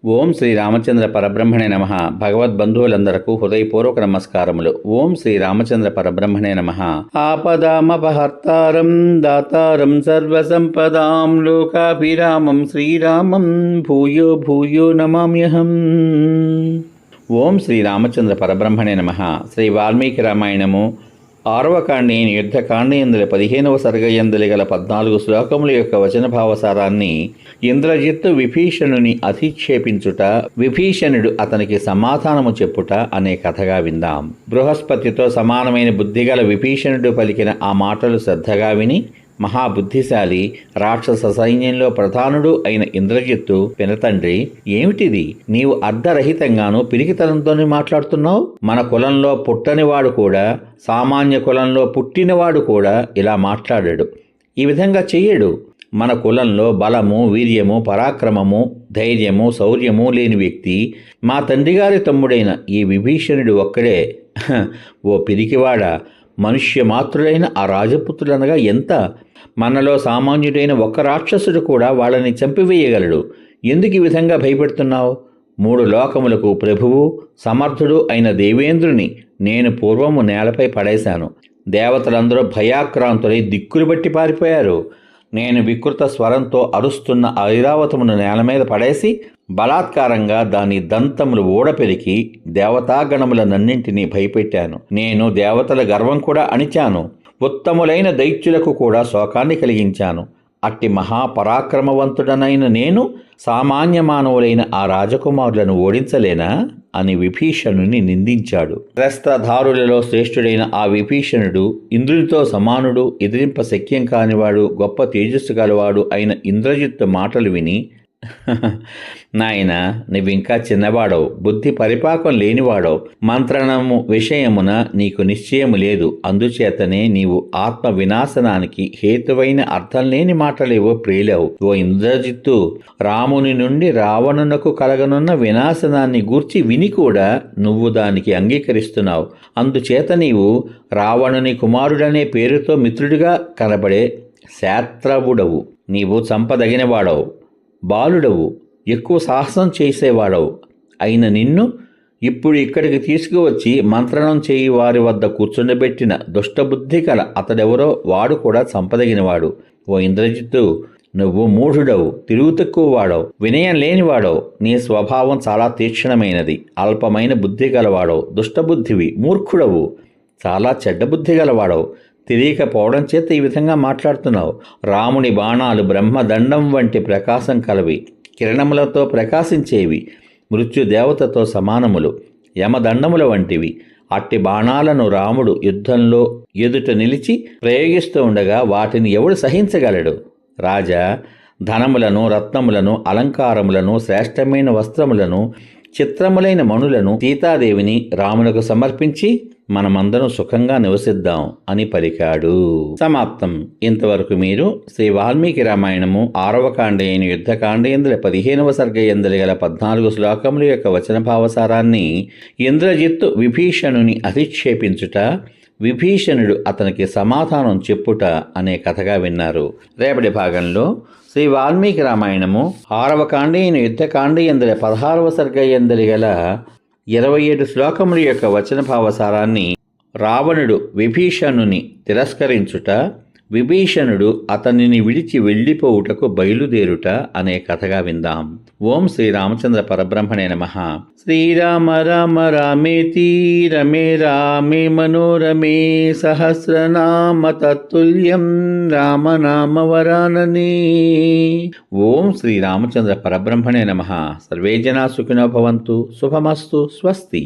ఓం శ్రీ రామచంద్ర పరబ్రహ్మణే నమః. భగవద్బంధువులందరకు హృదయపూర్వక నమస్కారములు. ఓం శ్రీ రామచంద్ర పరబ్రహ్మణే నమః. ఆపదామపహర్తారం దాతారం సర్వసంపదాం లోకాభిరామం శ్రీరామం భూయో భూయో నమామ్యహం. ఓం శ్రీ రామచంద్ర పరబ్రహ్మణే నమః. శ్రీ వాల్మీకి రామాయణము 6వ కాండైన యుద్ధకాండయందుల 15వ సర్గయందుల గల 14 శ్లోకముల యొక్క వచనభావసారాన్ని ఇంద్రజిత్తు విభీషణుని అధిక్షేపించుట, విభీషణుడు అతనికి సమాధానము చెప్పుట అనే కథగా విందాం. బృహస్పతితో సమానమైన బుద్ధిగల విభీషణుడు పలికిన ఆ మాటలు శ్రద్ధగా విని మహాబుద్ధిశాలి రాక్షస సైన్యంలో ప్రధానుడు అయిన ఇంద్రజిత్తు పినతండ్రి, ఏమిటిది? నీవు అర్ధరహితంగాను పిరికితనంతోనే మాట్లాడుతున్నావు. మన కులంలో పుట్టనివాడు కూడా, సామాన్య కులంలో పుట్టినవాడు కూడా ఇలా మాట్లాడాడు, ఈ విధంగా చెయ్యడు. మన కులంలో బలము, వీర్యము, పరాక్రమము, ధైర్యము, శౌర్యము లేని వ్యక్తి మా తండ్రిగారి తమ్ముడైన ఈ విభీషణుడు ఒక్కడే. ఓ పిరికివాడా, మనుష్య మాతృడైన ఆ రాజపుత్రులనగా ఎంత? మనలో సామాన్యుడైన ఒక్క రాక్షసుడు కూడా వాళ్ళని చంపివేయగలడు. ఎందుకు ఈ విధంగా భయపెడుతున్నావు? 3 లోకములకు ప్రభువు, సమర్థుడు అయిన దేవేంద్రుని నేను పూర్వము నేలపై పడేశాను. దేవతలందరూ భయాక్రాంతులై దిక్కులు బట్టి పారిపోయారు. నేను వికృత స్వరంతో అరుస్తున్న ఐరావతమును నేల మీద పడేసి బలాత్కారంగా దాని దంతములు ఊడపెరికి దేవతాగణములనన్నింటినీ భయపెట్టాను. నేను దేవతల గర్వం కూడా అణిచాను. ఉత్తములైన దైత్యులకు కూడా శోకాన్ని కలిగించాను. అట్టి మహాపరాక్రమవంతుడనైన నేను సామాన్య మానవులైన ఆ రాజకుమారులను ఓడించలేనా అని విభీషణుని నిందించాడు. త్రస్త్రధారులలో శ్రేష్ఠుడైన ఆ విభీషణుడు ఇంద్రునితో సమానుడు, ఎదిరింప శక్యం కానివాడు, గొప్ప తేజస్సు గలవాడు అయిన ఇంద్రజిత్తు మాటలు విని, నాయన, నువ్వింకా చిన్నవాడవు, బుద్ధి పరిపాకం లేనివాడవు, మంత్రణము విషయమున నీకు నిశ్చయము లేదు. అందుచేతనే నీవు ఆత్మ వినాశనానికి హేతువైన అర్థం లేని మాటలేవో ప్రేలావు. ఓ ఇంద్రజిత్తు, రాముని నుండి రావణునకు కలగనున్న వినాశనాన్ని గూర్చి విని కూడా నువ్వు దానికి అంగీకరిస్తున్నావు. అందుచేత నీవు రావణుని కుమారుడనే పేరుతో మిత్రుడిగా కనబడే శాత్రవుడవు. నీవు చంపదగినవాడవు, బాలుడవు, ఎక్కువ సాహసం చేసేవాడవు అయిన నిన్ను ఇప్పుడు ఇక్కడికి తీసుకువచ్చి మంత్రణం చేయి వారి వద్ద కూర్చుండబెట్టిన దుష్టబుద్ధి కల అతడెవరో వాడు కూడా చంపదగినవాడు. ఓ ఇంద్రజిత్తు, నువ్వు మూఢుడవు, తిరుగు తక్కువవాడవు, వినయం లేనివాడవు. నీ స్వభావం చాలా తీక్షణమైనది, అల్పమైన బుద్ధి గలవాడవు, దుష్టబుద్ధివి, మూర్ఖుడవు, చాలా చెడ్డ బుద్ధి గలవాడవు. తెలియకపోవడం చేత ఈ విధంగా మాట్లాడుతున్నావు. రాముని బాణాలు బ్రహ్మదండం వంటి ప్రకాశం కలవి, కిరణములతో ప్రకాశించేవి, మృత్యుదేవతతో సమానములు, యమదండముల వంటివి. అట్టి బాణాలను రాముడు యుద్ధంలో ఎదుట నిలిచి ప్రయోగిస్తూ ఉండగా వాటిని ఎవడు సహించగలడు? రాజా, ధనములను, రత్నములను, అలంకారములను, శ్రేష్టమైన వస్త్రములను, చిత్రములైన మణులను సీతాదేవిని రామునకు సమర్పించి మనమందరం సుఖంగా నివసిద్దాం అని పలికాడు. సమాప్తం. ఇంతవరకు మీరు శ్రీ వాల్మీకి రామాయణము 6వ కాండైన యుద్ధకాండయందుల 15వ సర్గయందుల గల 14 శ్లోకముల యొక్క వచనభావసారాన్ని ఇంద్రజిత్తు విభీషణుని అధిక్షేపించుట, విభీషణుడు అతనికి సమాధానం చెప్పుట అనే కథగా విన్నారు. రేపటి భాగంలో శ్రీ వాల్మీకి రామాయణము 6వ కాండైన యుద్ధకాండయందుల 16వ సర్గయందుల గల 27 శ్లోకముల యొక్క వచనభావసారాన్ని రావణుడు విభీషణుని తిరస్కరించుట, విభీషణుడు అతనిని విడిచి వెళ్ళిపోవుటకు బయలుదేరుట అనే కథగా విందాం. ఓం శ్రీ రామచంద్ర పరబ్రహ్మణే నమః. శ్రీరామ రామ రామేతి రమే రామే మనోరమే సహస్రనామ తత్తుల్యం రామనామ వరాననే. ఓం శ్రీ రామచంద్ర పరబ్రహ్మణే నమః. సర్వే జనా సుఖినో భవంతు. శుభమస్తు. స్వస్తి.